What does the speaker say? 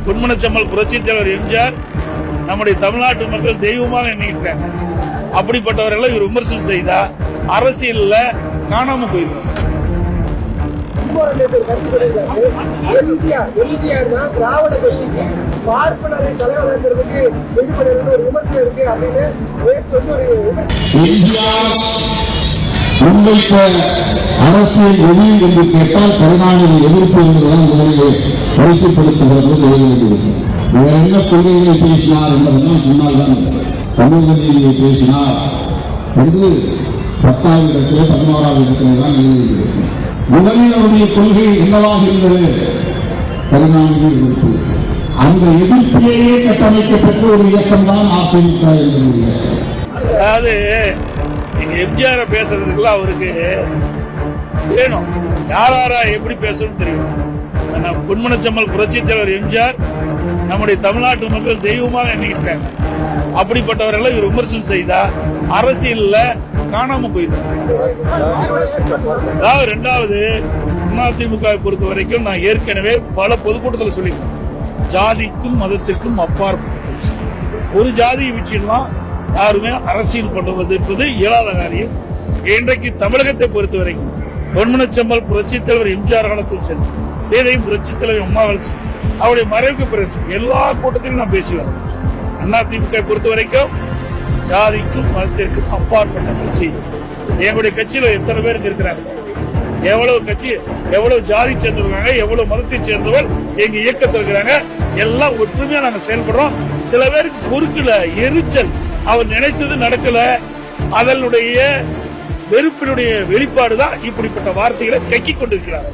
பொன்மனச்செம்மல் புரட்சித் தலைவர் எம்ஜிஆர் நம்முடைய தமிழ்நாட்டு மக்கள் தெய்வமாக எண்ணிக்கிறாங்க. அப்படிப்பட்டவர்களை இவர் விமர்சனம் செய்தா அரசியல்ல காணாம போயிடுவார். எம்ஜிஆர் தான் திராவிட கட்சிக்கு பார்ப்பனரை தலைவராகிறதுக்கு இது பண்ணுறது ஒரு விமர்சனம் இருக்கு அப்படின்னு முன்வைத்த அரசியல் எது என்று கேட்டால் கருணாநிதி எதிர்ப்பு என்பதுதான் முதலில் வரிசைப்படுத்துகிறது எழுதியிருக்கிறது. வேற என்ன கொள்கைகளை பேசினார் என்பதெல்லாம் முன்னால் தான் சமூக நீதியை பேசினார் என்று 10வது இடத்திலே 11வது இடத்திலே தான் எழுதியிருக்கிறது. முதலில் அவருடைய கொள்கை என்னவாக இருந்தது? கருணாநிதி எதிர்ப்பு. அந்த எதிர்ப்பிலேயே கட்டமைக்கப்பட்ட ஒரு இயக்கம் தான் அதிமுக என்பது. அதாவது நீங்க எம்ஜிஆர் பேசுறதுக்குலாம் அவருக்கு வேணும், யாரா எப்படி பேசணும்னு தெரியும். பொன்மனச்செம்மல் புரட்சித் தலைவர் எம்ஜிஆர் நம்முடைய தமிழ்நாட்டு மக்கள் தெய்வமாக எண்ணிக்கிறாங்க. அப்படிப்பட்டவர்களை இவர் விமர்சனம் செய்தா அரசியல்ல காணாம போயிடுவார். அதாவது 2வது அதிமுகவை பொறுத்த வரைக்கும் நான் ஏற்கனவே பல பொதுக்கூட்டத்தில் சொல்லிக்கிறேன், ஜாதிக்கும் மதத்திற்கும் அப்பாற்பட்ட கட்சி. ஒரு ஜாதியை விட்டுலாம் யாருமே அரசியல் பண்ணுவது என்பது இயலாத காரியம். இன்றைக்கு தமிழகத்தை பொறுத்த வரைக்கும் பொன்மனச்செம்மல் புரட்சித் தலைவர் எம்ஜிஆர் காலத்தும் சரி, இதையும் புரட்சித் தலைவர் அம்மா காலத்தும் அவருடைய மறைவுக்கு பிறகு எல்லா கூட்டத்திலும் நான் பேசி வரேன். அதிமுக பொறுத்த வரைக்கும் ஜாதிக்கும் மதத்திற்கும் அப்பாற்பட்ட கட்சி. எங்களுடைய கட்சியில எத்தனை பேருக்கு இருக்கிறாங்க, எவ்வளவு கட்சி, எவ்வளவு ஜாதி சேர்ந்திருக்காங்க, எவ்வளவு மதத்தை சேர்ந்தவர் எங்க இயக்கத்தில் இருக்கிறாங்க, எல்லாம் ஒற்றுமையா நாங்க செயல்படுறோம். சில பேருக்கு பொறுக்கல, எரிச்சல், அவர் நினைத்தது நடக்கல, அதனுடைய வெறுப்பினுடைய வெளிப்பாடுதான் இப்படிப்பட்ட வார்த்தைகளை கக்கிக் கொண்டிருக்கிறார்.